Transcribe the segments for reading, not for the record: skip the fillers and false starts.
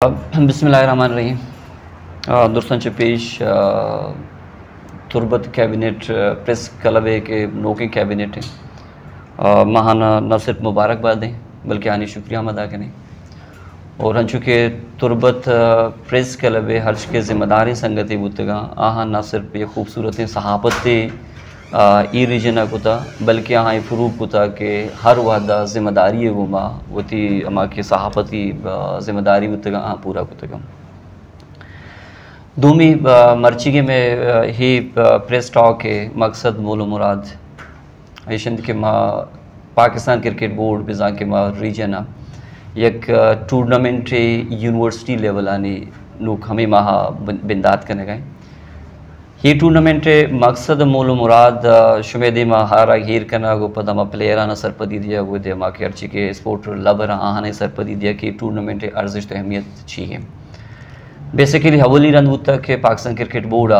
बिस्मिल्लाहिर्रहमानिर्रहीम। दोस्तों पेश तुरबत कैबिनेट प्रेस क्लब के नौके कैबिनेट है महाना न सिर्फ मुबारकबाद दें बल्कि आनी शुक्रिया हम अदा करें और हंचू के तुरबत प्रेस क्लब हर्ष के ज़िम्मेदारी संगत बुतगा आहा न सिर्फ ये खूबसूरत सहाफ़त ई रीजन कुता बल्कि यहाँ फ़रूब कुता के हर वादा ज़िम्मेदारी गुमा वती अमा के सहाफ़ती ज़िम्मेदारी बुतगा पूरा कुतगा दूमी मर्ची के में ही प्रेस टॉक के मकसद मोल मुराद ऐशंद के माँ पाकिस्तान क्रिकेट बोर्ड बिजा के माँ रीजन एक टूर्नामेंट यूनिवर्सिटी लेवल आनी लूक हमें महा बिंदात करने गए ये टूर्नामेंट मकसद मूल मुराद शुमेदी माँ हारा हीर करना गो पदमा प्लेयर आना सरपदी दिया गो दे माँ के अर्ची के स्पोर्ट लबर आने सरपदी दिया कि टूर्नामेंट अर्जिश अहमियत चाहिए बेसिकली हवली रन तक के पाकिस्तान क्रिकेट बोर्ड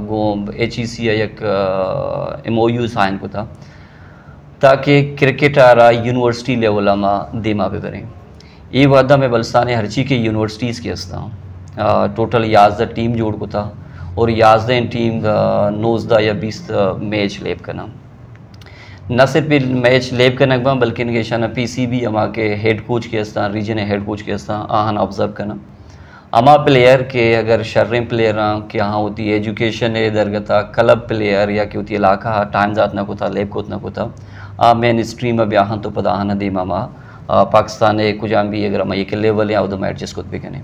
गो HEC एक MOU साइन को था ताकि क्रिकेट आरा यूनिवर्सिटी लेवल में देमा पे करें ये वादा में बलस्तान हरची के यूनिवर्सिटीज़ के अस्ता टोटल 11 टीम जोड़ को था और 11 टीम 19 या 20 मैच लेब करना न सिर्फ मैच लेब करना बल्कि इनके शाना PCB अमा के हेड कोच के अस्ता रीजन हेड कोच के अस्ता आहन ऑब्जर्व करना अमा प्लेयर के अगर शर्रें प्लेयर के यहाँ होती है एजुकेशन है दरगता क्लब प्लेयर या कि होती इलाका टाइम जात ना कोता लेब कोत ना कोता मेन स्ट्रीम में ब्याहन तो पदा आना दे मामा पाकिस्तान कुछ भी अगर हम एक लेवल या उधर एडजस्ट खुद भी करें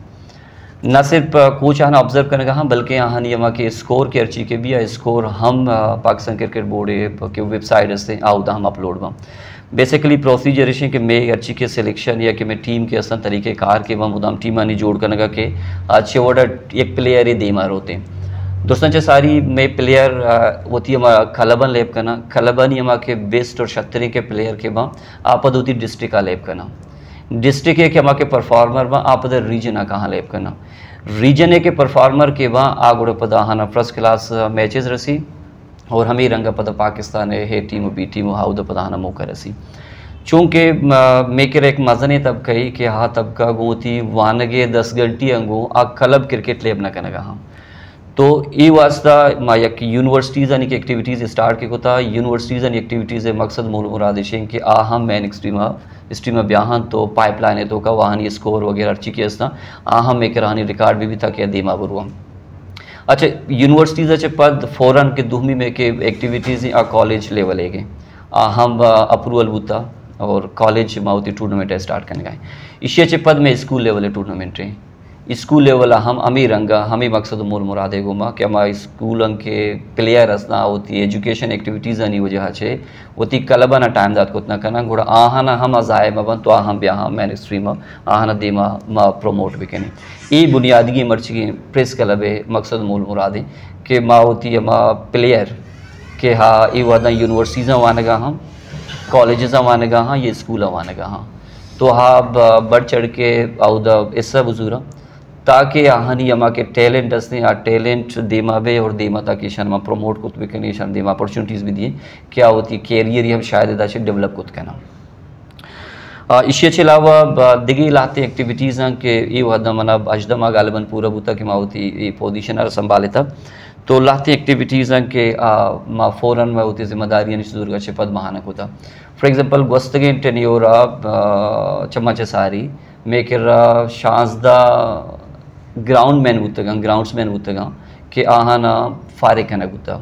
न सिर्फ कोच यहाँ ऑब्जर्व करने का हाँ बल्कि यहाँ यहाँ के स्कोर के अर्ची के भी स्कोर हम पाकिस्तान क्रिकेट बोर्ड के वेबसाइट से आउदा हम अपलोड बा बेसिकली प्रोसीजर है कि मैं अर्ची के सिलेक्शन या कि मैं टीम के असन तरीके कार के वहाँ उदाम टीम आनी जोड़ करने का के अच्छे ऑर्डर एक प्लेयर ही दे मार होते हैं दोस्तों चे सारी मैं प्लेयर होती है खलबन लेब करना खलबन ही हमारे के बेस्ट और शतरे के प्लेयर के वहाँ आप होती डिस्ट्रिक्ट का लेब करना डिस्ट्रिक्ट है कि हमारे परफॉर्मर वहाँ आप रीजन कहाँ लेब करना रीजन है के परफॉर्मर के वहाँ आगुड़ पदा हाना फर्स्ट क्लास मैचेस रसी और हमें रंगा पदा पाकिस्तान है टीम बी टीम हाउद पदा हाना मौका रसी चूँकि मेकर एक मजने तब कही कि हाँ तब का गो थी वानगे 10 घंटी अंगो आ क्लब क्रिकेट लेब न करने हाँ तो ये वास्ता एक यूनिवर्सिटीज़ यानी कि एक्टिविटीज़ स्टार्ट के कोता यूनिवर्सिटीज़ यानी एक्टिविटीज़ मकसद मूल मुराद कि आहम मैन स्ट्रीमा ब्याहन तो पाइपलाइन है तो का वाहन ये स्कोर वगैरह अच्छी की अस्ता आहम एक रानी रिकॉर्ड भी था क्या देमा बरुआ अच्छा यूनिवर्सिटीज़ अच्छे पद फ़ौरन के दुहमी में के एक्टिविटीज़ कॉलेज लेवल है आहम अप्रूवल बूता और कॉलेज माउती टूर्नामेंट स्टार्ट करने का इसी अच्छे पद में स्कूल लेवल है टूर्नामेंट है स्कूल लेवल हम अमीर रंगा हमें मकसद मूल मुरादे गुमा कि हमारे स्कूल के प्लेयर असना होती एजुकेशन एक्टिविटीज़ नहीं वजह से होती क्लबा ना टाइम दात कोतना करना घोड़ा आहना हम अजाय मबन तो हम ब्याह मैन स्ट्रीम आहना देमा प्रमोट भी करें ये बुनियादी मर्ची की प्रेस क्लब है मकसद मूल मुरादे कि माँ होती है माँ प्लेयर के हाँ ये वादा यूनिवर्सिटीज़ वानगा हम कॉलेज वानगा हाँ ये स्कूल वानगा हाँ तो हाँ बढ़ चढ़ के आउदा इससे बुजुरा ताकि आहनी अमा के टैलेंट असने आ टैलेंट देमा बे और देमा ताकि शन में प्रमोट कुत भी करनी शन देमा अपॉर्चुनिटीज़ भी दिए क्या होती है कैरियर ही हम शायद इदा से डेवलप कुत करना इसके अलावा दिगी लाते एक्टिविटीज़ हैं कि ये वहदा मना अजदमा गालिबन पूरा बूता कि माँ होती ये पोजीशन संभाले था तो लाते एक्टिविटीज़ हैं कि माँ फ़ौरन में होती जिम्मेदारी निश्चित अच्छे पद महानक होता फॉर एग्जांपल गोस्तगे टेन्योरा चम्मच सारी मेकर शांसदा ग्राउंड मैन बुतगा ग्राउंड्स मैन बुतगा कि आहाना फारे कना बुता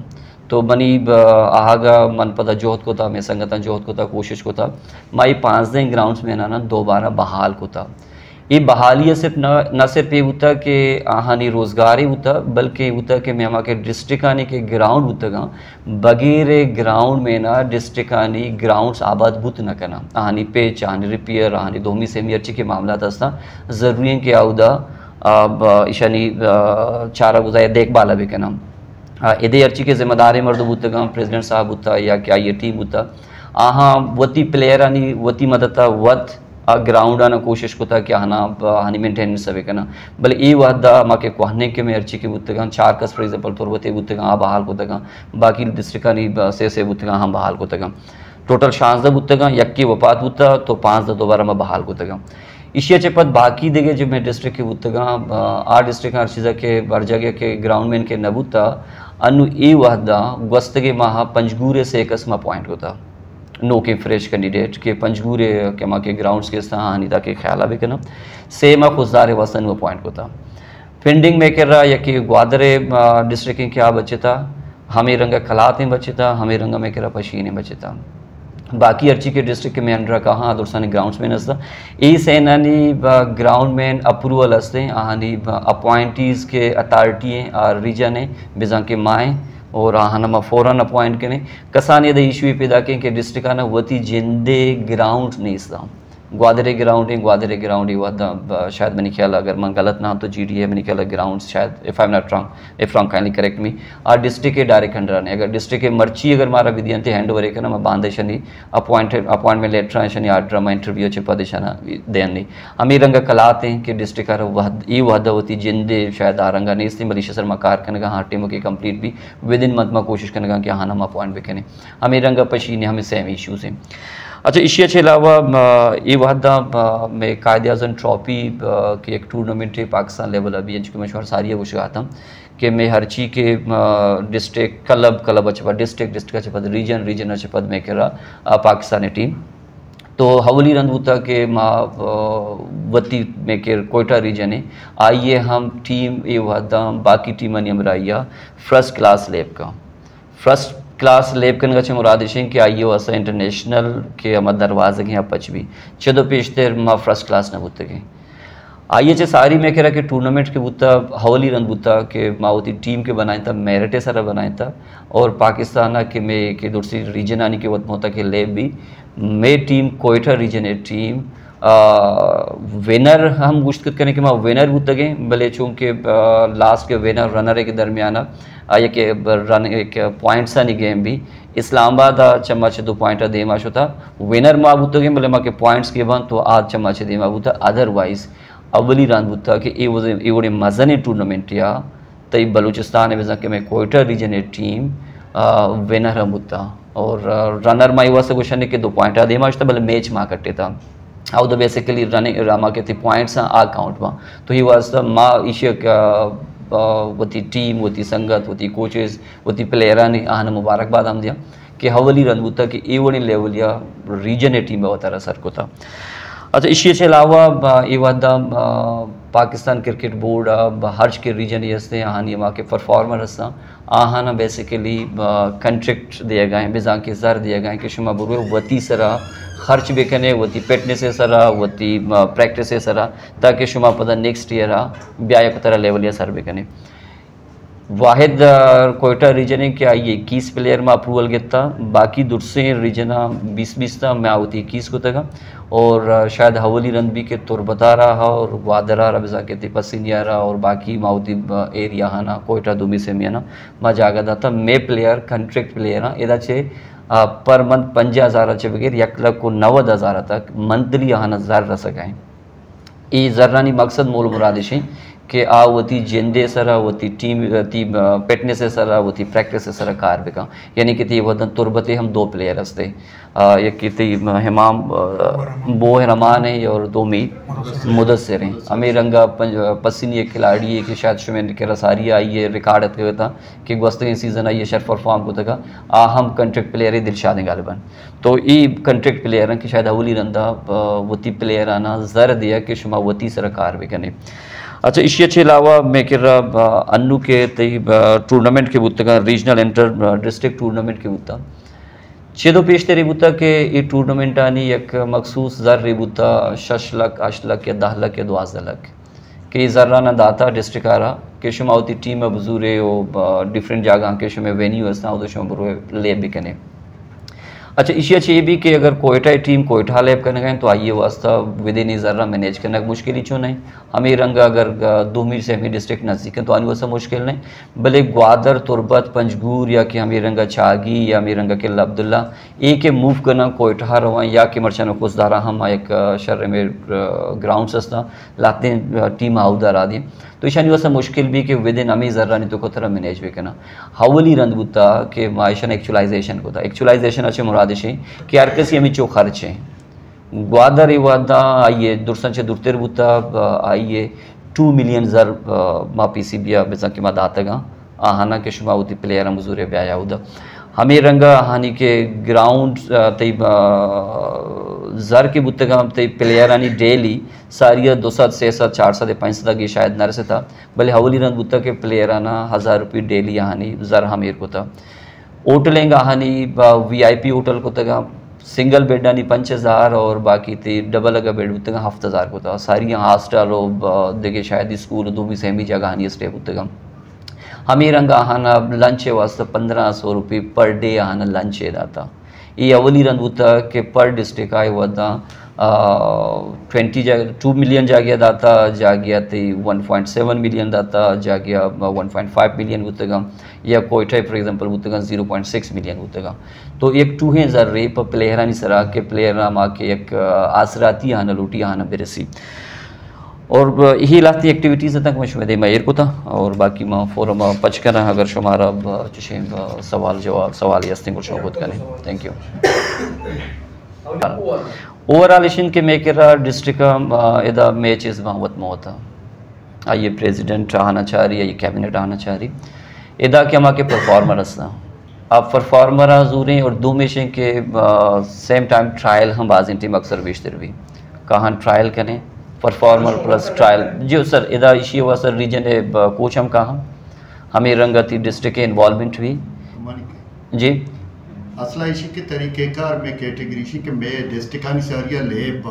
तो बनी आहागा मन पता जोहत को था मैं संगता जोहत को था कोशिश को था माई 5 दिन ग्राउंड्स में ना दोबारा बहाल को था ये बहाली सिर्फ न सिर्फ ये होता कि आहानी रोज़गार ही होता बल्कि होता कि मैं हमारे डिस्ट्रिक्ट आने के ग्राउंड बुतगा बगैर ग्राउंड में ना डिस्ट्रिक्ट आनी ग्राउंड्स आबाद बुत न करना आहानी पेच आहानी रिपेयर आहानी दोमी सेमी अच्छी के मामला था ज़रूरी है कि आउदा ईशानी चारा गुजाया देखभाल भी करना इधे अर्ची के ज़िम्मेदारी मर्द बुतगा प्रेसिडेंट साहब बुता या क्या ये टीम बुता आहा वती प्लेयर आनी वती मदता वत ग्राउंड आना कोशिश को था कि आना हानि मेंटेनेंस सवे करना भले ये वादा माके कोहने के में अर्ची के बुतगा 4 कस फॉर एग्जांपल तौर बते बुतगा बहाल को तगा बाकी डिस्ट्रिक्ट आनी से बुतगा हम बहाल को तगा टोटल 16 बुतगा यक्की वफात बुता तो 5 दोबारा में बहाल को तगा इशिया चेपत बाकी देगे जो मैं डिस्ट्रिक्ट के बुतगा आ डिस्ट्रिक्ट हर चीज़ के हर जगह के ग्राउंड में के नबूता अनु ए वहदा गस्तगे माह पंजगूरे से एकस्मा पॉइंट होता नो के फ्रेश कैंडिडेट के पंजगूरे के माँ के ग्राउंड्स के स्थान के ख्याल भी करना सेमा खुशदार वसन वो पॉइंट होता फिंडिंग में कर रहा या कि ग्वादरे डिस्ट्रिक्ट के क्या बचे था हमें रंगा खलात में बचे था हमें रंगा में करा पशीने बचे था बाकी अर्ची के डिस्ट्रिक्ट में अंडर कहाँ दुरसानी ग्राउंड्स में नस्ता ई सेनानी ग्राउंड में अप्रूवल हस्ते आहानी अपॉइंटीज़ के अथॉरिटी और रीजन है बिजा के माए और आहानमा फ़ौरन अपॉइंट करें कसाने द इशू पैदा करें कि डिस्ट्रिक्ट आना वती जिंदे ग्राउंड नहीं था ग्वादरे ग्राउंड ही हुआ शायद मैंने ख्याल अगर मैं गलत ना तो जी डी है मैंने ख्याल ग्राउंड शायद if I am not wrong if wrong kindly correct मी और डिस्ट्रिक्ट के डायरेक्ट अंडर आने अगर डिस्ट्रिक्ट के मर्ची अगर मारा विधियंते हैंड ओवर करना मैं बांधे शनि अपॉइंटमेंट लेटर शनि आर्डर मैं इंटरव्यू चे पदेशना देनी अमीर रंगा कलाते हैं कि डिस्ट्रिक्ट ये वहदा होती जिंदे शायद आरंगा नहीं इसलिए मलीशिया सर मकार करने का हाँ टीमों की कंप्लीट भी विद इन मंथ में कोशिश करने का कि हाँ हम अपॉइंट भी करें अमीर रंगा पशीने हमें सेम इशूज़ हैं। अच्छा इशिया के अलावा ये वहदा में कायदे आज़म ट्रॉफी की एक टूर्नामेंट है पाकिस्तान लेवल अभी जिसको मशहूर सारी है वो आता कि मैं हर चीज़ के डिस्ट्रिक्ट क्लब अच्छा डिस्ट्रिक्ट अच्छा पद रीजन अच्छा पद में करा पाकिस्तानी टीम तो हवली रंदूता के वती में के कोयटा रीजन है आइए हम टीम ये वहदा बाकी टीम नियमराइया फर्स्ट क्लास लेब का फर्स्ट क्लास लेब कन गचे मुरादिशें कि आइयो असा इंटरनेशनल के अमद दरवाजे के पच भी चदो पेशतर मा फर्स्ट क्लास न बुत के आइए चे सारी में कह के टूर्नामेंट के बुता हवली रन बुता के मावती टीम के बनाए था मेरिटे सारा बनाए था और पाकिस्तान के में के दूसरी रीजन आने के वक्त होता के लेब भी मे टीम कोयटा रीजन है टीम विनर हम गुश्त करने के माँ विनर बुत गए भले चूँकि लास्ट के विनर रनर के दरमियाना ये के रन एक पॉइंट्स आनी गेम भी इस्लामाबाद चम्मच 2 पॉइंट दे माशो था विनर माँ बुत गए भले माँ के पॉइंट्स के बन तो आज चम्मच दे माँ बुता अदरवाइज अवली रान बुता कि ये वो मज़नी टूर्नामेंट या तई बलूचिस्तान है के मैं कोयटा रीजन है टीम विनर हम बुता और रनर माँ युवा से क्वेश्चन है कि 2 पॉइंट दे माश था भले मैच माँ कट्टे था how the basically running Rama के पॉइंट्स आ काउंट माँ तो ही वाज द माँ इशिया वती टीम वती संगत वती कोचेस वती प्लेयरांनी आहाना मुबारकबाद हम दिया कि हवली रनबूता कि एवणी लेवल या रीजन टीम वतारा सर को था। अच्छा इसी के अलावा ये वदा पाकिस्तान क्रिकेट बोर्ड हर्ज के रीजन ये आहानी वहाँ के परफॉर्मर हस्ता आहाना बेसिकली कंट्रैक्ट दिए गए बिजा के ज़र दिए गए कि शुमा बुरो वती सरा खर्च भी कने वती पेटने से सरा वती प्रैक्टिस से सरा ताकि शुमा पता नेक्स्ट ईयर ब्याय तरह लेवल या सर भी कने वाहिद कोयटा रीजन है कि आइए 21 प्लेयर में अप्रूवल गिता बाकी दूसरे रीजन 20 था मैं आती 21 को तक और शायद हवली रंदबी के तुरबता रहा और वादरा रबिजा के पसीनिया रहा और बाकी माउती एरिया है ना कोयटा दुमी से मैं ना मैं जागा था मे प्लेयर कंट्रैक्ट प्लेयर इदा चे पर मंथ 5000 चे बगैर 1,90,000 तक मंथली यहाँ ज़र रह सकें ये ज़र्रानी मकसद मूल मुरादिशी कि वती जेंदे सरा वती टीम ती पेटने से सरा वती प्रैक्टिस से सरा कार बिका यानी कि ती वदन तुरबते हम 2 प्लेयर हस्ते एक की हिमाम बो रमान है और 2 में मुदस्सिर हैं अमीर रंगा पसीनी एक खिलाड़ी है कि शायद शुमेन के रसारी आई है रिकॉर्ड के था कि गस्तगी सीज़न आई है शर परफॉर्म को तक हम कंट्रैक्ट प्लेयर है दिलशाद गालिबन तो ये कंट्रैक्ट प्लेयर हैं कि शायद हवली रंदा वती प्लेयर आना ज़र दिया कि शुमा वती सरा कार बिकने। अच्छा इसी के अलावा मैं कह रहा अन्नू के तई टूर्नामेंट के बुता रीजनल इंटर डिस्ट्रिक्ट टूर्नामेंट के बुता छेदो पेश तेरे बुता के ये टूर्नामेंट आनी एक मखसूस ज़र रे बुता 6 लाख 8 लाख या 10 लाख या 12 लाख के ज़र्राना दाता डिस्ट्रिक्ट आ रहा कि शुमावती टीम बुजुरे और डिफरेंट जगह के शुमे वेन्यू हस्ता तो शुमा बुरो ले भी कने। अच्छा इसी अच्छी ये भी कि अगर कोयटा टीम कोयटा लैब करने गए तो आइए वास्ता विद इन ज़र्रा मैनेज करना मुश्किल ही क्यों नहीं हमें रंग अगर 2 मील से हमें डिस्ट्रिक्ट नज़दीक है तो आने वास्ता मुश्किल नहीं भले ग्वादर तुरबत पंजगूर या कि हमें रंगा छागी या हमें रंगा के अब्दुल्ला एक के मूव करना कोयटा रवा या कि मरचान खुशदारा हम एक शर्र में ग्राउंड हस्ता लाते टीम आउदार आदि तो ईशानी वास्ता मुश्किल भी कि विद इन हमें ज़र्रा नहीं तो को तरह मैनेज भी करना हवली रंद बुता के मायशन एक्चुलाइजेशन को था एक्चुलाइजेशन अच्छे मुरादिश कि हर किसी हमें चो खर्च है ग्वादर इवादा आइए दुर्संचे दुर्तेर बुता आइए 2 मिलियन जर मा पीसीबिया बेजा के मा दातगा आहाना के शुमा उती प्लेयर मजूरे ब्याया उदा हमें रंगा हानि के ग्राउंड तई जर के बुतगा तई प्लेयर आनी डेली सारिया 200 600 400 500 की शायद नर से था भले हवली रन बुता के प्लेयर आना 1000 रुपये डेली हानि जर हमें को था होटलेंगा हानि VIP होटल को तगा सिंगल बेड आनी 5000 और बाकी थी डबल अगर बेड बुतगा 7000 को था सारी हॉस्टल देखे शायद स्कूल दो भी सेमी जगह हानि स्टे बुतगा हमें रंगा आहाना लंच वास्ते 1500 रुपये पर डे आहाना लंच दाता ये अवली रन बुता के पर डिस्ट्रिक्ट आए वदा 2 मिलियन जागिया दाता जागिया ती 1.7 मिलियन दाता जागिया 1.5 मिलियन बुतगा या कोयटा फॉर एग्जांपल बुतगा 0.6 मिलियन बुतगा तो एक 2000 रेप प्लेयरानी सरा के प्लेयर माँ के एक आसराती आना लूटी आना बेरसी और यही लाती एक्टिविटीज़ तक मैं दे मैं को था और बाकी मैं फोरम पच कर अगर शुमारा चुशे सवाल जवाब सवाल यस्ते को शौकत करें थैंक यू ओवरऑल इशन के मेकर डिस्ट्रिक्ट इदा मैचेस वत में होता आइए प्रेसिडेंट आना चाह रही है ये कैबिनेट आना चाह रही इदा के हमारे परफॉर्मर हंसना अब परफॉर्मर जूरें और दो मेशें के सेम टाइम ट्रायल हम बाजिन टीम अक्सर बेचते रही कहाँ ट्रायल करें परफॉर्मर प्लस ट्रायल जी सर इदा इशी हुआ सर रीजन कोच हम कहाँ हमें रंगती डिस्ट्रिक्ट के इन्वॉल्वमेंट हुई जी असला इसी के तरीक़ेकार में कैटेगरी इसी के मैं डिस्ट्रिक्ट आनी सारिया लेब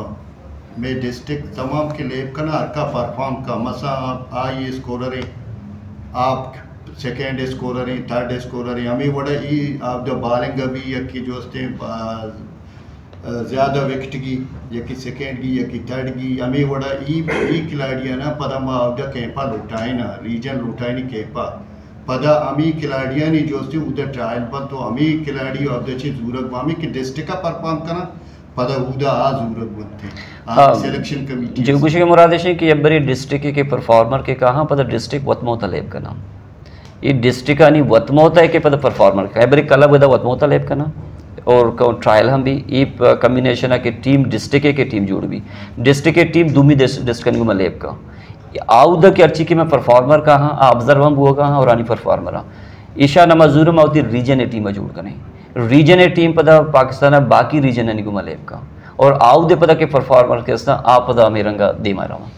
मैं डिस्ट्रिक्ट तमाम के लेब का ना का परफॉर्म का मसा आप आइए स्कोरर हैं आप सेकेंड स्कोरर हैं थर्ड स्कोरर हैं हमें बड़ा ही आप जो बालेंगे भी या कि जो ज़्यादा विकेट की या कि सेकेंड की या कि थर्ड की हमें बड़ा ई खिलाड़ियाँ ना पदा मावदा कैंपा लुटाए ना रीजन लुटाए नहीं कैंपा पदा अमी खिलाड़ियाँ नहीं जो से उधर ट्रायल पर तो अमी खिलाड़ी और दचे जूरक हमें कि डिस्ट्रिक्ट का परफॉर्म करना पदा उदा आ जूरक बनते सिलेक्शन कमेटी जो कुछ के मुरादेश है कि अब बड़े डिस्ट्रिक्ट के परफॉर्मर के कहाँ पदा डिस्ट्रिक्ट वतमोता लेब का नाम ये डिस्ट्रिक्ट का नहीं वतमोता है कि पदा परफॉर्मर का है बड़ी कला बदा वतमोता लेब का नाम और ट्रायल हम भी ये कम्बिनेशन है कि टीम डिस्ट्रिक्ट के टीम जुड़ भी डिस्ट्रिक्ट के टीम दूमी डिस्ट्रिक्ट को मलेब का आउद के अर्ची की मैं परफॉर्मर कहाँ ऑब्जर्व हम वो कहाँ और आनी परफॉर्मर ईशा नमाजूर में होती रीजन ए टीम जुड़ करें रीजन ए टीम पता पाकिस्तान बाकी रीजन है मलेब का और आउद पता के परफॉर्मर के आप पता मेरंगा दे मारा हूँ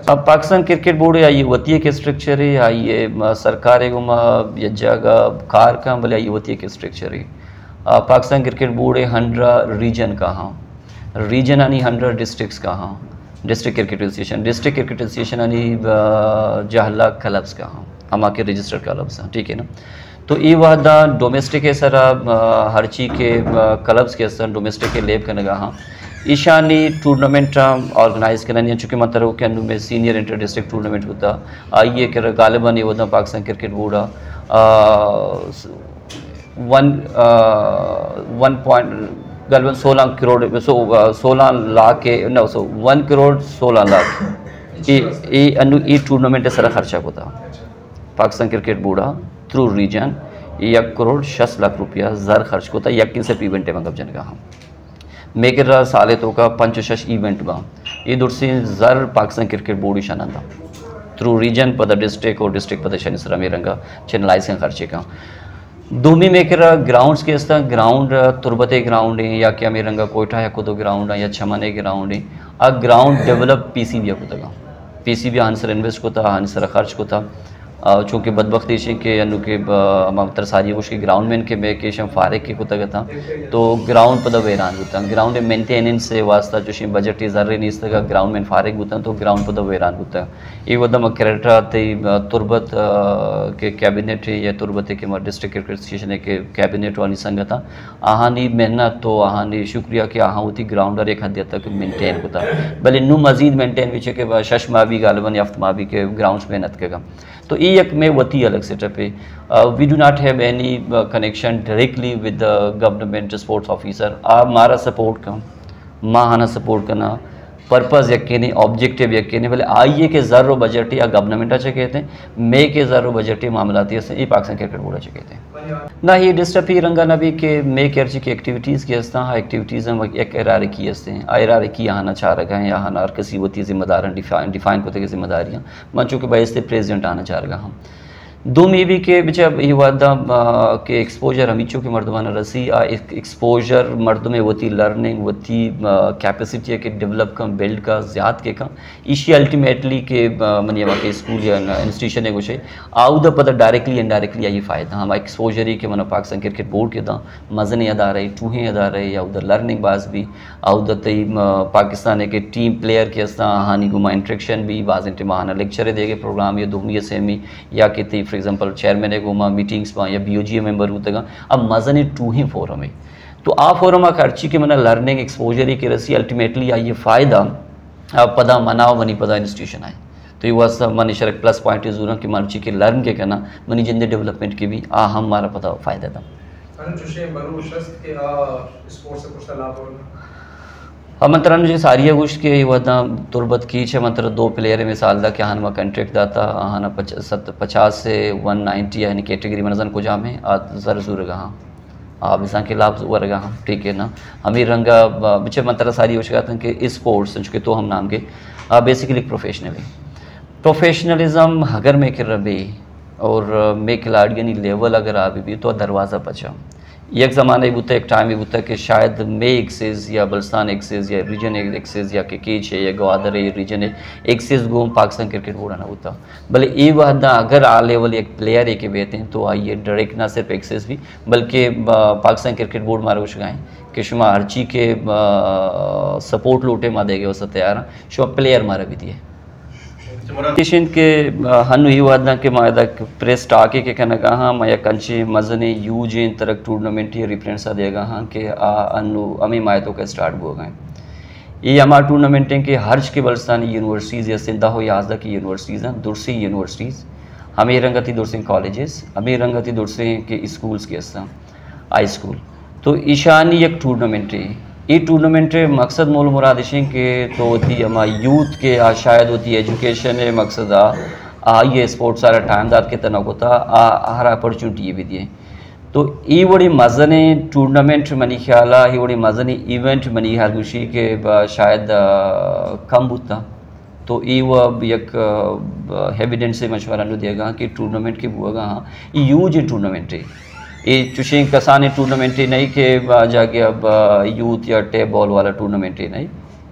अब पाकिस्तान क्रिकेट बोर्ड आइए वतीय के स्ट्रक्चर है आइए सरकार जगह कार का भले आइए वतीय के स्ट्रक्चर है पाकिस्तान क्रिकेट बोर्ड 100 रीजन कहाँ रीजन यानी 100 डिस्ट्रिक्ट्स कहाँ district cricket association district cricket association यानी जहला क्लब्स कहाँ हम आके रजिस्टर्ड क्लब्स हैं ठीक है ना तो ये वादा डोमेस्टिक है सर हर चीज़ के क्लब्स के सर डोमेस्टिक के लेब करने कहाँ ईशानी टूर्नामेंट ऑर्गेनाइज करना चूँकि मतलब के में सीनियर इंटर डिस्ट्रिक्ट टूर्नामेंट होता आइए कर गालिबा ये होता पाकिस्तान क्रिकेट बोर्ड 16 करोड़ 16 लाख के न 1 करोड़ 16 लाख ये टूर्नामेंट सर खर्चा होता Pakistan cricket board through region 1 crore 6 lakh रुपया जर खर्च होता यकीन से इवेंट में जन का हम मेकर साले तो का 5-6 इवेंट में ये दुर्सी जर पाकिस्तान क्रिकेट बोर्ड इशाना था थ्रू रीजन पद डिस्ट्रिक्ट और डिस्ट्रिक्ट पद शनि सर मेरंगा चैनलाइज खर्चे का दूमी मेकर ग्राउंड्स के इस ग्राउंड तुरबते ग्राउंड है या क्या मेरंगा कोयटा है खुद ग्राउंड है या छमने ग्राउंड है आ ग्राउंड डेवलप PCB खुद PCB हानसर इन्वेस्ट को था हानसर खर्च को था चूँकि बदबख्ती के अनु के तरसारी उसके ग्राउंड में के मैं के शम फारिग के कुछ था तो ग्राउंड पद वेरान होता ग्राउंड मेंटेनेंस से वास्ता जो बजट ज़र्रे नहीं इस तरह ग्राउंड में फारिग होता तो ग्राउंड पद वेरान होता ये वदम क्रेटा तुरबत के कैबिनेट या तुरबत के डिस्ट्रिक्ट क्रिकेट एसोसिएशन के कैबिनेट वाली संगत आहानी मेहनत तो आहानी शुक्रिया कि आहाँ होती ग्राउंड एक हद तक मेनटेन होता भले नू मजीद मेनटेन भी के शश माबी गालबन याफ्त माबी के ग्राउंड मेहनत के तो ये एक में वती अलग सेटअप है we do not have any connection directly with the government sports officer आप मारा सपोर्ट का माँ हाना सपोर्ट करना पर्पज़ यकीनी ऑब्जेक्टिव यकीनी बोले आइए के ज़र्रो बजट या गवर्नमेंट अच्छे कहते हैं मे के ज़र्रो बजट मामलाती से ये पाकिस्तान क्रिकेट बोर्ड अच्छे कहते हैं ना ये डिस्टर्ब ही रंगा नबी के मे के अर्ची की एक्टिविटीज़ की हस्ता हाँ एक्टिविटीज़ हम एक इरारे की हस्ते हैं इरारे की यहाँ ना चाह रखा है यहाँ और किसी वती जिम्मेदार डिफाइन को जिम्मेदारियाँ मैं चूँकि बाईस प्रेसिडेंट आना चाह रहा हम दो में भी के बिचा ये वादा के एक्सपोजर हमीचों के मर्दवाना रसी एक्सपोजर मर्द में वती लर्निंग वती कैपेसिटी के डेवलप का बिल्ड का ज़्यादा के का इसी अल्टीमेटली के मनी के स्कूल या इंस्टीट्यूशन है कुछ आउ द पता डायरेक्टली इनडायरेक्टली ये फ़ायदा हम एक्सपोजर ही के मन पाकिस्तान क्रिकेट बोर्ड के दा मज़न अदा रहे टूहें अदा रहे या उधर लर्निंग बाज भी आउ द तई पाकिस्तान के टीम प्लेयर के हस्ता हानि गुमा इंट्रेक्शन भी बाज़ इंतमाना लेक्चर देगे प्रोग्राम या दोमी सेमी या कि फॉर एग्जांपल चेयरमैन है घुमा मीटिंग्स में या BOG मेंबर होते अब मज़न है टू ही फोरम है तो आ फोरम आ खर्ची के मना लर्निंग एक्सपोजर ही के रसी अल्टीमेटली ये फ़ायदा पदा मनाओ मनी पदा इंस्टीट्यूशन आए तो ये वह मनी शरक प्लस पॉइंट जरूर कि मर्ची के लर्न के करना मनी जिंदे डेवलपमेंट के भी हम हमारा पता फ़ायदा था मंत्र मुझे सारिया कुछ के वह तुरबत की छे मंत्र दो प्लेयर मिसाल दा कि हाँ वह कंट्रैक्ट दाता हाँ 50 से 190 यानी कैटेगरी में नजर को जामे जर जूर हाँ आप इस के लाभ वर्गा हम ठीक है ना हमें रंगा बिचे मंत्र सारी हो चुका था कि स्पोर्ट्स के तो हम नाम के बेसिकली प्रोफेशनलिज्म अगर मैं कर रही और मैं खिलाड़ी लेवल अगर आ भी तो दरवाज़ा बचा एक ज़माना बुता एक टाइम बुता कि शायद मे एक्सेस या बल्स्तान एक्सेस या रीजन एक्सेस या केच है या गवादर है रीजन है एक्सेस गो पाकिस्तान क्रिकेट बोर्ड ना होता भले ये वहदा अगर आ लेवल एक प्लेयर एक बेहते हैं तो आइए डायरेक्ट ना सिर्फ एक्सेस भी बल्कि पाकिस्तान क्रिकेट बोर्ड मारे उछगाएँ कि शुमा हरची के सपोर्ट लूटे मा देगे उस तैयार शुमा प्लेयर मारा भी दिए किशन के हनु ही वादा के मायदा प्रेस टाके के कहना कहा मैं कंचे मजने यूज इन तरक टूर्नामेंट ही रिप्रेजेंट सा देगा हाँ कि अनु अमी मायतों का स्टार्ट हो गए ये हमारा टूर्नामेंट के हर्ज के बलस्तानी यूनिवर्सिटीज़ या सिंधा हो या आज़दा की यूनिवर्सिटीज़ हैं दुरसी यूनिवर्सिटीज़ हमें रंगती दुरसिंग कॉलेजेस हमें रंगती दुरसिंग के स्कूल्स के हस्ता हाई स्कूल तो ईशानी एक टूर्नामेंट है ये टूर्नामेंट मकसद मोल मुरादिशें के तो होती हमारी यूथ के शायद होती एजुकेशन है मकसद ये स्पोर्ट्स सारा टाइम दाद के तनक होता हर अपॉर्चुनिटी ये भी दिए तो ये बड़ी मज़न टूर्नामेंट मनी ख्याल ये बड़ी मज़न इवेंट मनी ख्याल गुशी के शायद कम होता तो ये वह एक एविडेंस से मशवरा देगा कि टूर्नामेंट के बुआगा हाँ ये यूज टूर्नामेंट है ये चुशिंग कसाने टूर्नामेंट ही नहीं कि जाके अब यूथ या टेप बॉल वाला टूर्नामेंट ही नहीं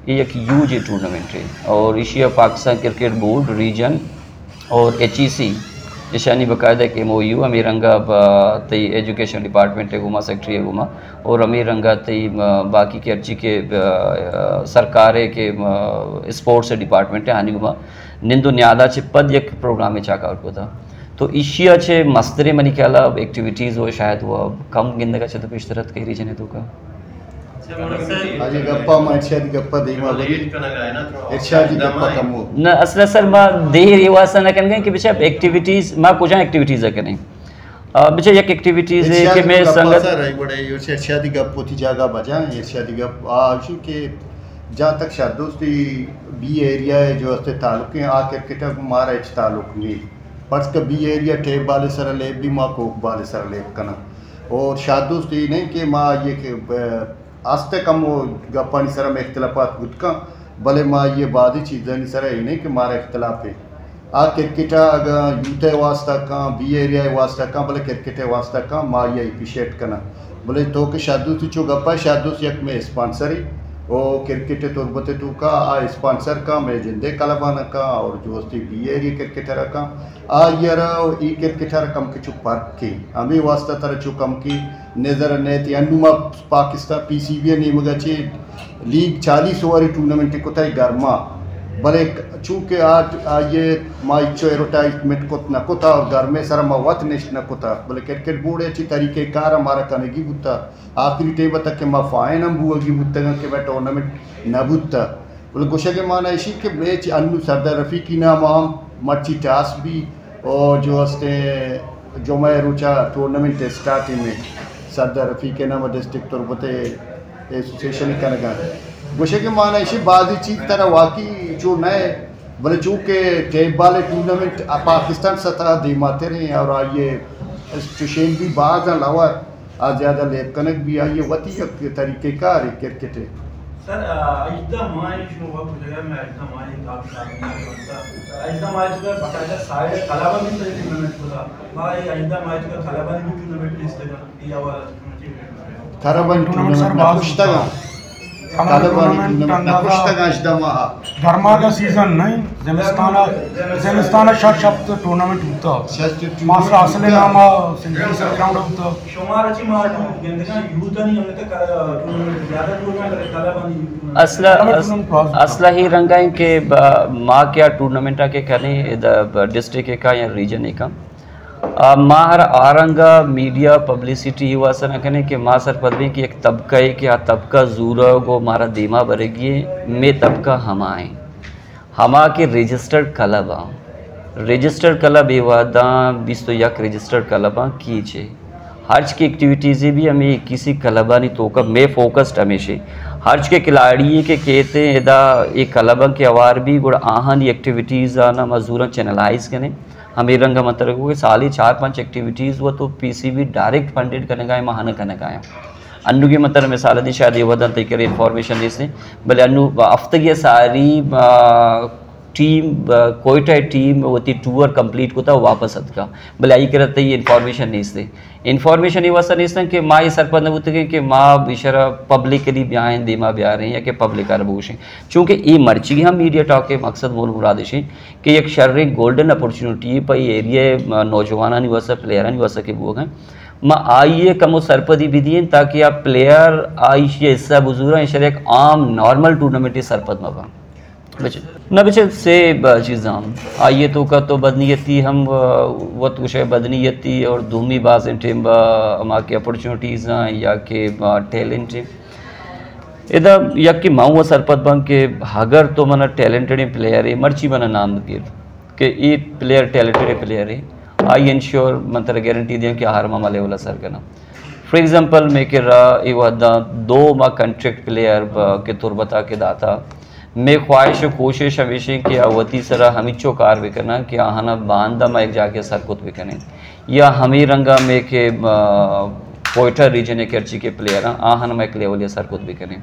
ये एक यूज टूर्नामेंट है और Asia Pakistan cricket board region और HEC ईशानी बाकायदा एक MOU अमीर रंगा तई एजुकेशन डिपार्टमेंट है घुमा सेक्रेटरी है घुमा और अमीर रंगा तई बाकी के अर्जी के सरकार के स्पोर्ट्स डिपार्टमेंट है हानि घुमा निंदो न्यादा चे पद एक प्रोग्राम में चाका को था तो इशिया छे मस्तरे मनी के अलावा एक्टिविटीज़ हो शायद वो कम गिंद का तो पेशरत कही रीजन है तो का आज गप्पा में इर्शादी गप्पा देमा लगी इर्शादी गप्पा कमो न असल सर मा देर ये वासा न कन कि बिचा एक्टिविटीज़ मा कुछ एक्टिविटीज़ है कने बिचा एक एक्टिविटीज़ है कि मैं संगत सर बड़े इर्शादी गप्पो थी जगह बजा इर्शादी गप आज के जहाँ तक शादोस्ती बी एरिया है जो अस्ते तालुके आ क्रिकेट मारा इच तालुक नहीं पर्स का बी एरिया टेप बाले सर ले भी माँ कोक बाले सर ले कना और शादोस्त ये नहीं कि माँ ये कि आस्ते कम वो गप्पानी सर में इख्तलाफात गुटका भले माँ ये बादी चीज़ें नहीं सर ये नहीं कि मारा इख्तलाफ है आ क्रिकेटा अगर यूथे वास्ता का बी एरिया वास्ता का भले क्रिकेट वास्ता का माँ ये अप्रिशिएट करना भले तो कि शादोस्ती चो गप्पा शादोस्त एक में स्पॉन्सरी वो क्रिकेट तुरबते तो का स्पॉन्सर का मैं जिंदे कलाबाना का और जो अस्ती बी एरिया क्रिकेटर का यार ई क्रिकेटर कम के चुप पार्क की हमें वास्ता तरह चुप कम की नजर ने अनुमा पाकिस्तान PCB नहीं मगर चे लीग 40 ओवर टूर्नामेंट को तय गर्मा भले चूँकि आज ये माँ इच्छो एडवर्टाइजमेंट को न कोता और घर में सर मवत निश्च न कोता भले क्रिकेट बोर्ड अच्छी तरीके कार हमारा कनेगी बुता आखिरी टेबल तक के माँ फाइन हम बुआगी बुता के मैं टूर्नामेंट न बुता बोले गुस्सा के माना इसी के मैच अन्नू सरदार रफ़ी की नाम आम मर्ची टास भी और जो हस्ते जो मैं रुचा टूर्नामेंट स्टार्टिंग में सरदार रफ़ी के नाम डिस्ट्रिक्ट तुरबते एसोसिएशन का गोशे के माना इसी बाजी चीज तरह वाकई जो नए बोले चूँकि टेप वाले टूर्नामेंट पाकिस्तान सतह दिमाते रहे और ये स्टेशन भी बाज अलावा आज ज़्यादा लेप कनक भी आई वती तरीके कार है क्रिकेट है सर आइंदा मैच शुरू हुआ कुछ जगह में आइंदा मैच काफी सारे आइंदा मैच का बकायदा सारे कलाबा में टूर्नामेंट होता भाई आइंदा मैच का कलाबा में टूर्नामेंट लिस्ट है ये वाला खराबन टूर्नामेंट नपुष्टगा धर्मादा सीजन नहीं जमिस्ताना शब्द टूर्नामेंट होता मास्टर असले नामा सेंट्रल ग्राउंड होता शुमार अच्छी मार गेंदगा यूथ नहीं हमने तक टूर्नामेंट ज्यादा टूर्नामेंट असला ही रंगाएं के माँ क्या टूर्नामेंट आके करें डिस्ट्रिक्ट का या रीजन का माहर आरंगा मीडिया पब्लिसिटी हुआ सर कहने कि माँ सर पदवी की एक तबका है कि आ तबका जूरा को मारा दीमा बरेगी में तबका हम आए हमा के रजिस्टर्ड क्लब रजिस्टर्ड क्लब ये वादा 20 तो यक रजिस्टर्ड क्लब कीचे हर्ज की एक्टिविटीज़ भी हमें किसी क्लबा नहीं तो कब मैं फोकस्ड हमेशा हर्ज के खिलाड़ी के कहते हैं इदा एक क्लब के अवार भी गुड़ आहन एक्टिविटीज़ आना मजदूर चैनलाइज करें हमें रंग मतलब को साल 4-5 एक्टिविटीज़ वो तो पीसीबी डायरेक्ट फंडेड करने का महान करने का अन्नू की मतलब मिसाल दी शायद ये वदन तय करे इन्फॉर्मेशन जैसे भले अन्नू हफ्ते सारी टीम कोयटा टीम होती टूर कंप्लीट को था वापस का भले आई करते ये इन्फॉर्मेशन नहीं से इन्फॉर्मेशन ये वसन इस कि माँ ये सरपंच ने बुत कि माँ बिशरा पब्लिकली ब्याह दिमा ब्याह रहे या कि पब्लिक आरबूश चूँकि ये मर्ची हम मीडिया टॉक के मकसद मूल मुरादिश कि एक शर्र गोल्डन अपॉर्चुनिटी पर एरिया नौजवान नहीं वसा प्लेयर नहीं वसा के वो हैं माँ आइए कमो सरपदी भी दिए ताकि आप प्लेयर आई हिस्सा बुजुर्ग शर एक आम नॉर्मल टूर्नामेंट सरपद में न बचे से चीज़ां आइए तो का तो बदनीयती हम वत कुछ बदनीयती और धूमी बाज टीम अमा के अपॉर्चुनिटीज़ या के टैलेंट इदा या कि माऊ सरपत बंग के अगर तो मना टैलेंटेड प्लेयर है मर्ची मना नाम गिर के ये प्लेयर टैलेंटेड प्लेयर है आई इंश्योर मतलब गारंटी दें कि हर मामा लेवल असर करना फॉर एग्जांपल मैं के ये वादा 2 माह कॉन्ट्रैक्ट प्लेयर के तौर बता के दाता मैं ख्वाहिश कोशिश हमेशा कि अवती सरा हमीचो कार भी करना कि आहना बांधा में एक जाके सरकुत भी करें या हमी रंगा में के कोयटा रीजन के अर्ची के प्लेयर आहना में एक लेवल या सरकुत भी करें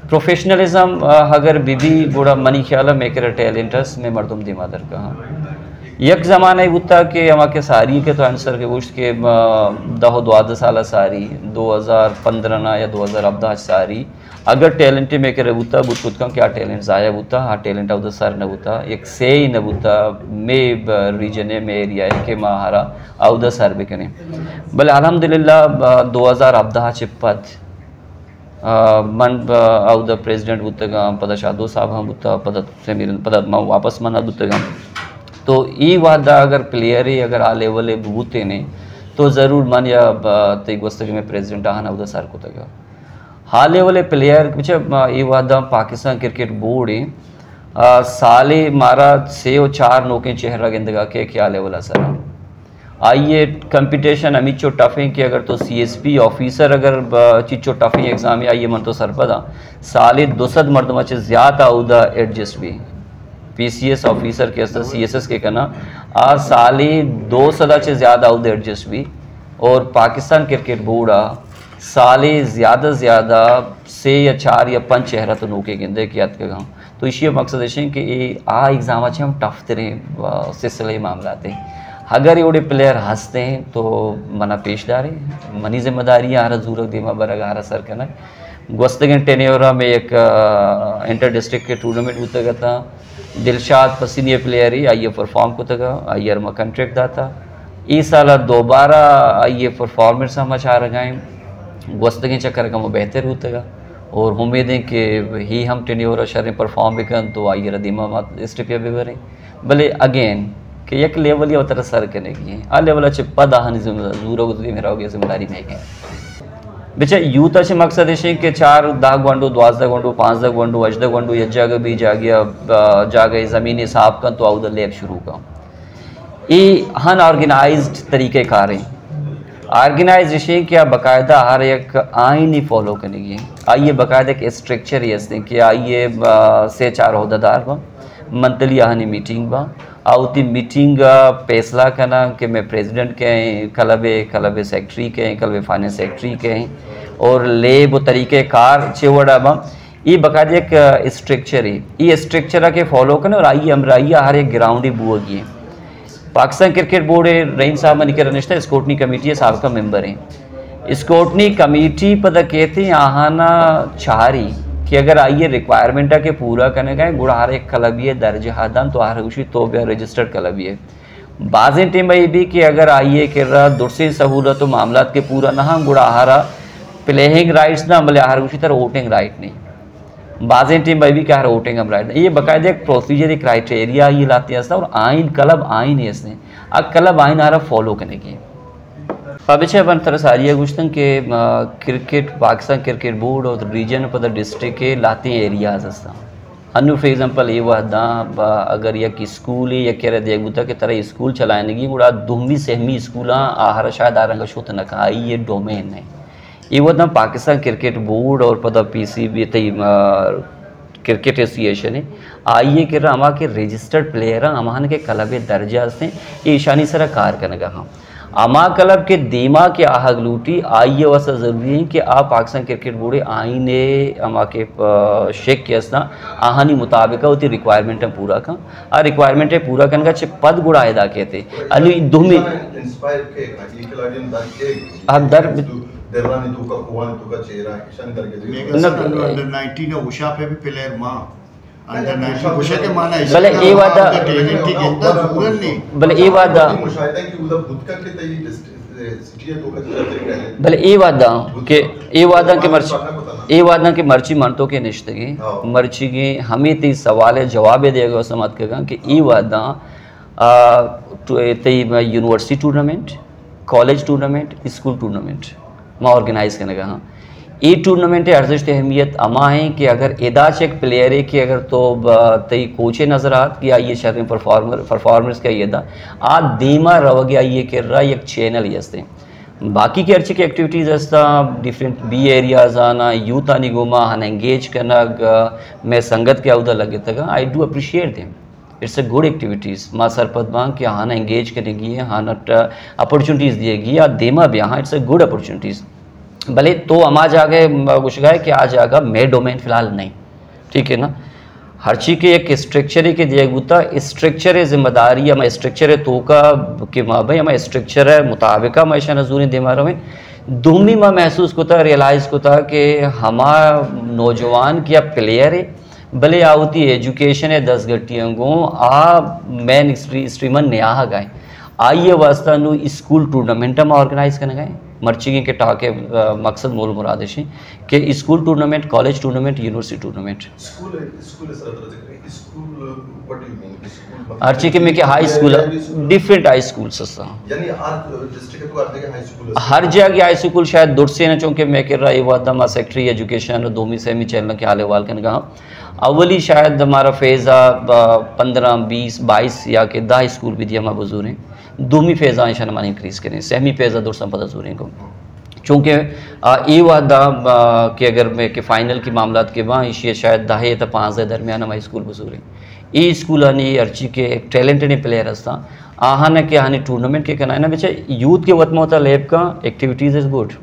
प्रोफेशनलिज्म अगर बीबी बुरा मनी ख्याल में कर टैलेंटस में मरदुम दिमादर कहा एक ज़माना होता कि हमारे के सारी के तो आंसर के उस के 10-12 साल सारी 2015 या 2014 सारी अगर टैलेंट में करे होता बुत का क्या टैलेंट ज़ाया होता हाँ टैलेंट आउदा सर न होता एक से ही न होता मे रीजन में एरिया है कि महारा आउदा सर भी करें भले अल्हम्दुलिल्लाह 2014 चिपत मन आउदा प्रेसिडेंट बुतगा पद शादो साहब हम बुता पद से मेरे पद माँ वापस मना बुतगा तो ये वादा अगर प्लेयर ही अगर आ लेवल बूते ने तो ज़रूर मन या तेग वस्तु में प्रेसिडेंट आना उधर सर को तक हाल लेवल प्लेयर कुछ ये वादा पाकिस्तान क्रिकेट बोर्ड है साले मारा 6 और 4 नौके चेहरा गेंदगा के क्या लेवल असर आइए कंपटीशन अमीचो टफ है कि अगर तो CSP ऑफिसर अगर चिचो टफ है एग्जाम आइए मन तो सरपदा साले 200 मरदमा से ज़्यादा उदा एडजस्ट भी PCS ऑफिसर के असर CSS के करना आज साले 200 से ज़्यादा उदा एडजस्ट भी और पाकिस्तान क्रिकेट बोर्ड साले ज़्यादा से या 4 या 5 चेहरा तो नौके गेंदे की याद का तो इसी मकसद है कि ये एग्ज़ाम अच्छे हम टफ तरह सिलसिले मामला थे अगर ये प्लेयर हंसते हैं तो मना पेशदार है मनी जिम्मेदारी आ रहा जरूरत दिमा बरगा आ रहा सर करना गुस्तगन टेनेरा में एक इंटर डिस्ट्रिक्ट के टूर्नामेंट होता था दिलशाद पसीनियर प्लेयर ही आइए परफॉर्म को तक आइए में कॉन्ट्रैक्ट दाता इस साल दोबारा आइए परफॉर्मेंस हम अच्छा रगाएँ गुस्तगन चक्कर का वो बेहतर होता और उम्मीद है कि ही हम टेनेरा शर परफॉर्म भी करें तो आइए दिमा मत स्टेपिया भी बरें भले अगेन कि एक लेवल या तरह सर करने की आ लेवल अच्छे पद आहानी जरूर मेरा हो गया जिम्मेदारी में है बेचा यूथ अच्छे मकसद है कि 4 दाग वंडो 12 वंडो 5 वंडो 8 वंडो या जगह भी जागे ज़मीनी साफ कर तो आउद लेब शुरू का ये हन ऑर्गेनाइज्ड तरीक़े कार हैं ऑर्गेनाइजेशन क्या बाकायदा हर एक आइन ही फॉलो करेगी। आइए बाकायदा एक स्ट्रक्चर ही हंसते कि आइए से 4 अहदेदार बा मंथली आहानी मीटिंग बा आउती मीटिंग फैसला करना कि मैं प्रेसिडेंट के हैं क्लब सेक्रेटरी के हैं क्लब फाइनेंस सेक्रेटरी के हैं और ले वो तरीके कार चेवड़ा बा ये बाकायदा एक स्ट्रक्चर है। ये स्ट्रक्चर के फॉलो करना और आइए हम आइए हर एक ग्राउंड ही बुआगी है। पाकिस्तान क्रिकेट बोर्ड रहीम साहब मनी के रनिश्ता स्कूटनी कमेटी है साहब का मेंबर हैं। स्कूटनी कमेटी पता कहते हैं आहाना चाहरी कि अगर आइए रिक्वायरमेंट के पूरा करने का गुड़ा हर एक क्लबिय दर्ज हादन तो हर उसी तो रजिस्टर्ड क्लबिय बाज़ टीम ये भी कि अगर आइए कि दुरसी सहूलत तो मामला के पूरा ना गुड़ा हरा प्लेइंग राइट्स ना भले हर उसी तरह वोटिंग राइट नहीं बाज़ टीम भाई भी क्या है वोटिंग हम राइट ये बाकायदा एक प्रोसीजर एक क्राइटेरिया ये लाते हैं और आइन क्लब आइन है इसने अब क्लब आइन आ रहा फॉलो करने की अब बन तरह सारी गुश्तन के क्रिकेट पाकिस्तान क्रिकेट बोर्ड और रीजन पर डिस्ट्रिक्ट के लाते एरियाज हस्ता अनु फॉर एग्जांपल ये वहदा अगर यह स्कूल या कह रहे देखता कि तरह स्कूल चलाने गुड़ा दुहमी सहमी स्कूल आहर शायद आरंग शुत न कहा ये डोमेन है ये वह पाकिस्तान क्रिकेट बोर्ड और पता PCB क्रिकेट एसोसिएशन है आइए कि अमा के रजिस्टर्ड प्लेयर अमान के क्लब दर्जा से ये ईशानी सरा कार करने का हाँ अमा क्लब के दीमा के आहग लूटी आइए वैसा ज़रूरी है कि आप पाकिस्तान क्रिकेट बोर्ड आईने अमा के शेख के असना आहानी मुताबिक होती रिक्वायरमेंट पूरा का आ रिक्वायरमेंट पूरा करने का पद गुड़ा अदा कहते अली दुमी अब दर अंडर 19 उषा पे भी प्लेयर मां अंडर 19 उषा के माना है भले ये वादा की गेंदा जरूरत नहीं भले ये वादा मुशाहिदा की उधर खुद का के तई सिटी तो का भले ये वादा के वादा के मर्ची मनतो के निश्तगी मर्ची के हमें ती सवाल जवाब देगा समझ के कि ये वादा तई university tournament college tournament school tournament माँ ऑर्गेनाइज करने का हाँ ये टूर्नामेंट अर्जिश अहमियत अमा है कि अगर एदाच एक प्लेयर है कि अगर तो तई कोचे नजरात कि आइए शहर में परफॉर्मेंस का ये दा आ दीमा रवगे आइए कि रा एक चैनल ही हस्ते बाकी के अर्ची की एक्टिविटीज़ हस्ता डिफरेंट बी एरियाज आना यूथ आनी गोमा हन एंगेज करना मैं संगत के अवधा लगे तक I do appreciate them it's a good activities माँ सरपत मांग कि हाँ एंगेज करेगी हाँ अपॉर्चुनिटीज़ दिएगी या देमा भी हाँ इट्स अ गुड अपॉर्चुनिटीज़ भले तो हम आज आगे कुछ गए कि आज आगा मैं डोमेन फ़िलहाल नहीं ठीक है ना हर चीज़ के एक स्ट्रक्चर के दिया गुता स्ट्रक्चर है जिम्मेदारी हमारे स्ट्रक्चर है तो का कि माँ भाई हमारे स्ट्रक्चर है मुताबिक मैशा नजूरी दिमाग में दुमी माँ महसूस होता रियलाइज़ होता कि हमारा नौजवान क्या प्लेयर है भले आउती एजुकेशन है 10 घटियों को मैन स्ट्रीमन नया गए आइए वास्ता नु स्कूल टूर्नामेंट में ऑर्गेनाइज करने गए मर्ची के टाके मकसद मूल मुरादेशी कि school tournament college tournament university tournament अर्ची के में high school different high school हर जगह हाई स्कूल शायद दुरसे न चूँकि मैं कह रहा ये वादा मा सेक्रेटरी एजुकेशन दोमी सेमी चैनल के हाल वाल कहा अवली शायद हमारा फेज़ा 15 20 22 या के 10 स्कूल भी दिया हमारा बुजुर्ग हैं दूमी फेज़ा इंशान हमारे इंक्रीज़ करें सहमी फेज़ा दूर संपदा जूरें को चूँकि ये वादा कि अगर मैं कि फ़ाइनल की मामला के बाद इसी शायद 10 तो 5 दरमियान हमारे स्कूल बुजुर्ग हैं ये स्कूल आनी अर्ची के एक टैलेंटेड प्लेयर हस्ता आहाना के हानि टूर्नामेंट के करना है ना बेचा यूथ के वत में लैब का activities is good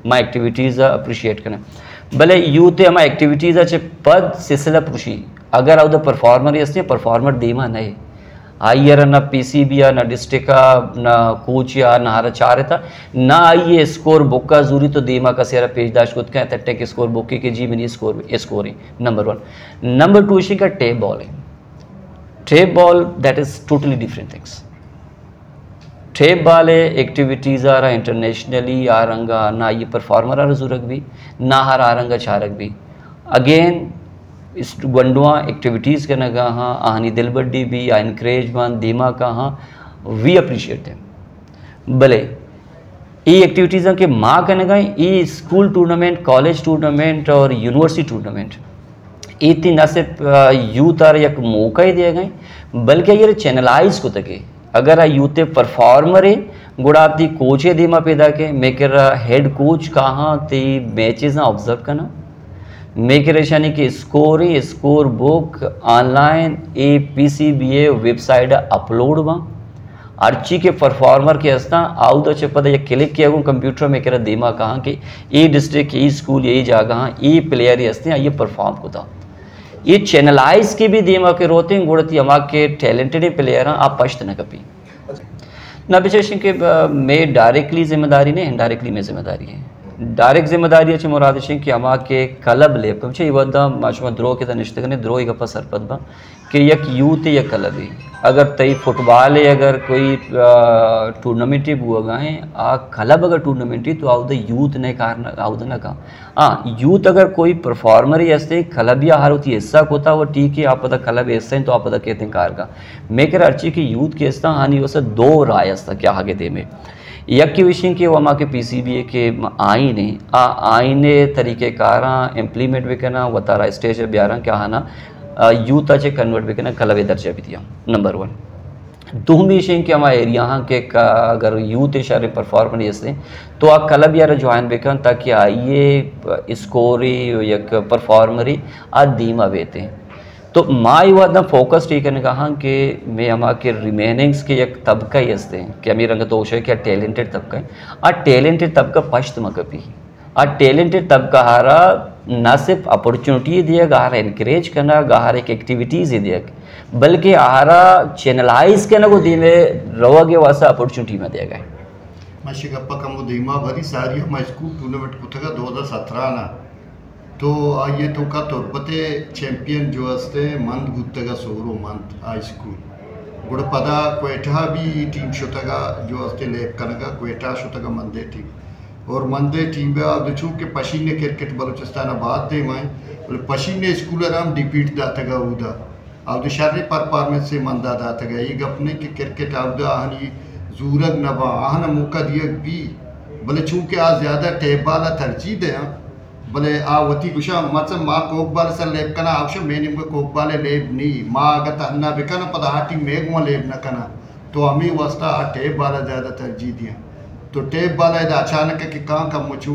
my activities appreciate करें भले यूथ हम एक्टिविटीज़ अच्छे पद सिलसिला पुशी अगर उधर परफॉर्मर इसने परफॉर्मर देमा नहीं आइए ना PCB या ना डिस्ट्रिक्ट का ना कोच या ना हरा चाह रहा था ना आइए स्कोर बुक का जरूरी तो देमा का सेरा पेजदाश खुद का तट्टे के स्कोर बुक के जी मिनी स्कोर है नंबर 1 नंबर 2 इसी का टेप बॉल है tape ball that is totally different things tape ball activities आ रहा इंटरनेशनली आ रंगा ना ये परफॉर्मर आ रहा भी ना हर आ रंगा चारक भी अगेन इस गंडुआ एक्टिविटीज़ के नगा हाँ आहानी दिल बड्डी भी आ इनक्रेज मान दीमा का हाँ वी अप्रिशिएट देम भले ये एक्टिविटीज़ के माँ के नगा ये स्कूल टूर्नामेंट कॉलेज टूर्नामेंट और यूनिवर्सिटी टूर्नामेंट ये तीन न सिर्फ यूथ आ एक मौका ही दिया गए बल्कि ये चैनलाइज को तके अगर आ यूथ परफॉर्मर है गुड़ाती कोच दीमा पैदा के मेकर हेड कोच कहाँ ते मैचेस ना ऑब्जर्व करना मेकर यानी कि score book online PCBA website upload बा अर्ची के परफॉर्मर के हस्ता आउ तो चे पता ये क्लिक किया गो कंप्यूटर में करा देमा कहाँ कि ये डिस्ट्रिक्ट ये स्कूल यही जगह ये प्लेयर ये हस्ते ये परफॉर्म होता ये चैनलाइज के भी देमा के रोते गुड़ती हमा के टैलेंटेड प्लेयर हैं आप पश्त न कभी ना बिचेशन के मैं डायरेक्टली जिम्मेदारी नहीं इनडायरेक्टली में जिम्मेदारी है डायरेक्ट जिम्मेदारी अच्छी मुराद कि हमा के क्लब लेप कम ये वदा माशुमा द्रो के निश्चित करने द्रो एक अपा सरपत बा कि यक यूथ या क्लब ही अगर तई फुटबॉल है अगर कोई टूर्नामेंट हुआ गए आ क्लब अगर टूर्नामेंट तो आउद यूथ ने कारण आउद ना कहा हाँ यूथ अगर कोई परफॉर्मर ही ऐसे क्लब या हार होती हिस्सा होता वो ठीक है आप पता क्लब ऐसा तो आप पता कहते हैं कार का मैं कह अर्ची की यूथ के हिस्सा हानि वैसे दो राय हस्ता क्या आगे दे में यक की विषय कि वह के PCBA के आईने तरीक़ेकार इम्प्लीमेंट भी करना व तारा स्टेज ब्यारा क्या है ना यूथ अच्छे कन्वर्ट भी करना क्लब दर्जा भी दिया नंबर 1 दूसरी विषय कि हमारे एरिया के अगर यूथ इशारे परफॉर्मर जैसे तो आ क्लब यार ज्वाइन भी करना ताकि आइए स्कोरी यक परफॉर्मरी आ धीमा बेते हैं तो माँ युवा फोकस ठीक करने कहा कि मैं हमारे के रिमेनिंग्स के एक तबका ही हंसते हैं कि अमीर रंग तो क्या टैलेंटेड तबका है आ टैलेंटेड तबका पश्त मकपी आ टैलेंटेड तबका हारा ना सिर्फ अपॉर्चुनिटी दिएगा हारा इनक्रेज करना हारा एक एक्टिविटीज़ ही दिएगा बल्कि हारा चैनलाइज करना को दी में रहोगे वासा अपॉर्चुनिटी में दिएगा माशिकप्पा कम धीमा भरी सारी हम स्कूल टूर्नामेंट कुतगा 2017 ना तो ये तो का तोरपते चैंपियन जो हस्ते मंद गुत्तगा सोरो मंद आ स्कूल गुड़ पदा क्वेटा भी टीम शोतगा जो हस्ते लेप कनगा क्वेटा शोतगा मंदे टीम और मंदे टीम में अब चूँ के पशीने क्रिकेट बलूचिस्तान बात दे मैं बोले पशीने स्कूल आराम डिपीट दातगा उदा अब शारीरिक परफॉर्मेंस से मंदा दातगा ये गपने के क्रिकेट आउदा आहनी जूरग नबा आहना मौका दिया भी बोले चूँकि आज ज़्यादा टेप वाला तरजीह दे बोले आ वती गुशा मतलब माँ कोक बाल सर लेप कना आवश्यक मैं निम्न कोक बाले लेप नहीं माँ अगर तहना बिकना पता हाटी मेघ में लेप न कना तो हमें वास्ता आ टेप वाला ज़्यादा तरजीह दिया तो टेप वाला इधर अचानक के कहाँ कम मुझू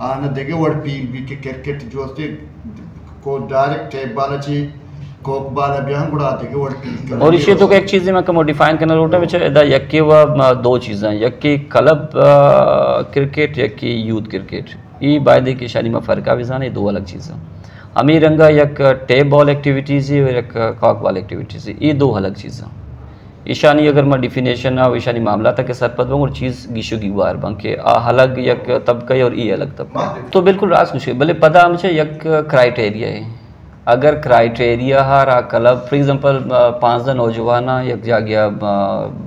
आना देखे वर्ड पील भी के क्रिकेट जो से को डायरेक्ट टेप वाला चाहिए कोक बाला ब्याह बुढ़ा देखे वर्ड पील और इसे तो एक चीज़ में कम डिफाइन करना रोटा बिच इधर यक्की व दो चीज़ें यक्की क्लब क्रिकेट यक्की यूथ क्रिकेट ये बायदे की शानी में फ़र्क आ विजान ये दो अलग चीज़ें अमीर रंगा एक टेप बॉल एक्टिविटीज़ है और एक कॉक बॉल एक्टिविटीज़ है ये दो अलग चीज़ें ईशानी अगर मैं डिफिनेशन ना ईशानी मामला तक के सरपत बंग और चीज़ गिशु की बार बंग के अलग एक तबका और ये अलग तबका तो बिल्कुल रास कुछ भले पता मुझे एक क्राइटेरिया है अगर क्राइटेरिया हारा क्लब फॉर एग्जांपल 5 नौजवान एक जागया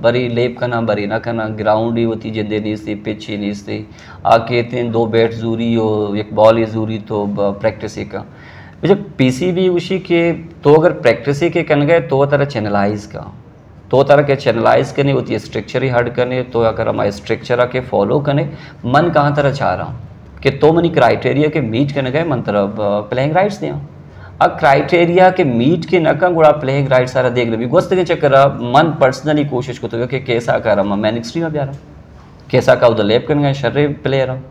बरी लेप करना बरी ना करना ग्राउंड ही होती जिंदे नहीं थी पिच ही नहीं थी आके 2 बैट जरूरी हो एक बॉल ही जरूरी तो प्रैक्टिस का जब PCB उसी के तो अगर प्रैक्टिस के कन गए तो तरह चैनलाइज का तो तरह के चैनलाइज करने होती है स्ट्रक्चर ही हट करने तो अगर हमारे स्ट्रक्चर के फॉलो करने मन कहाँ तरह चाह रहा कि तो मनी क्राइटेरिया के मीट करने गए मन तरह प्लेइंग राइट्स दिया अब क्राइटेरिया के मीट के नका गुड़ा प्लेइंग राइट सारा देख रही गोस्त के चक्कर मन पर्सनली कोशिश करते कि कैसा कर रहा मैं नेक्स्ट में ब्याह कैसा का उधर लेप करने शर्रे प्लेयर हूँ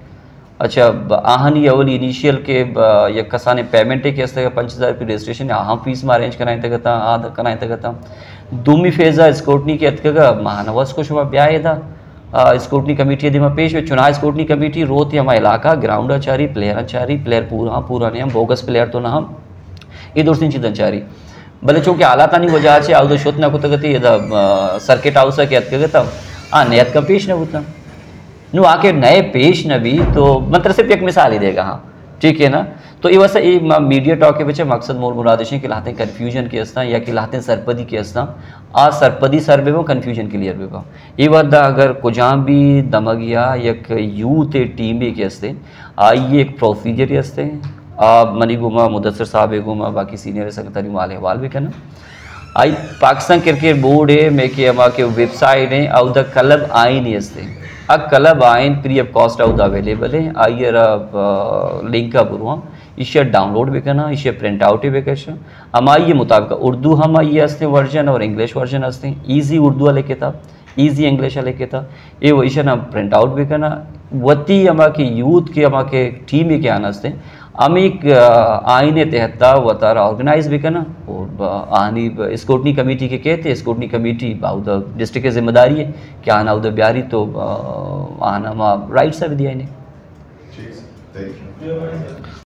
अच्छा आहनी अवल इनिशियल के या कसाने पेमेंट के 5000 रुपये रजिस्ट्रेशन हाँ फीस में अरेंज कराए तक आधा कराए तक दूमी फेजा स्कूटनी के अतका महानवस को शुभ ब्याह था स्कूटनी कमेटी यदि मैं पेश चुनाव स्कूटनी कमेटी रोती हमारा इलाका ग्राउंड आचारी प्लेयर पूरा नहीं हम बोगस प्लेयर तो ना हम ये दोस्ती चीज़ें चारी भले चूँकि आला नहीं वजह से आउद शोत ना कुतगती सर्किट हाउस के अतगता नयत का पेश न होता नु आके नए पेश न भी तो मतलब सिर्फ एक मिसाल ही देगा हाँ ठीक है ना तो ये वैसे ये मीडिया टॉक के पीछे मकसद मोर मुरादेशी कि लाते कन्फ्यूजन के हस्ता या कि लाते सरपदी के हस्ता आ सरपदी सर्वे में कन्फ्यूजन क्लियर भी ये बात अगर कुजाम भी दमगिया एक यूथ टीम भी के हस्ते ये एक प्रोसीजर ही हस्ते मनी गुमा मुदस्सर साहब गुमा बाकी सीनियर सेक्रेटरी माल हवाल भी करना आई पाकिस्तान क्रिकेट बोर्ड है मैं कि हमारे के वेबसाइट है आउ द क्लब आइन हस्ते आ क्लब आइन फ्री ऑफ कॉस्ट आउद अवेलेबल है आइए लिंक बुरुआ इसे डाउनलोड भी करना इसे प्रिंट आउट भी कर हमारे मुताबिक उर्दू हम ये हस्ते वर्जन और इंग्लिश वर्जन हस्ते ईजी उर्दू वाले किताब ईजी इंग्लिश लेके था ये वही ना प्रिंट आउट भी करना वती अमा की यूथ की अमा के टीम के आनस्ते अमिक आईने तहता वतारा ऑर्गेनाइज भी करना और आनी स्कूटनी कमेटी के कहते स्कूटनी कमेटी बाउद डिस्ट्रिक्ट की जिम्मेदारी है कि आना उधर ब्यारी तो आना राइट सा भी दिया इन्हें। ठीक है, थैंक यू।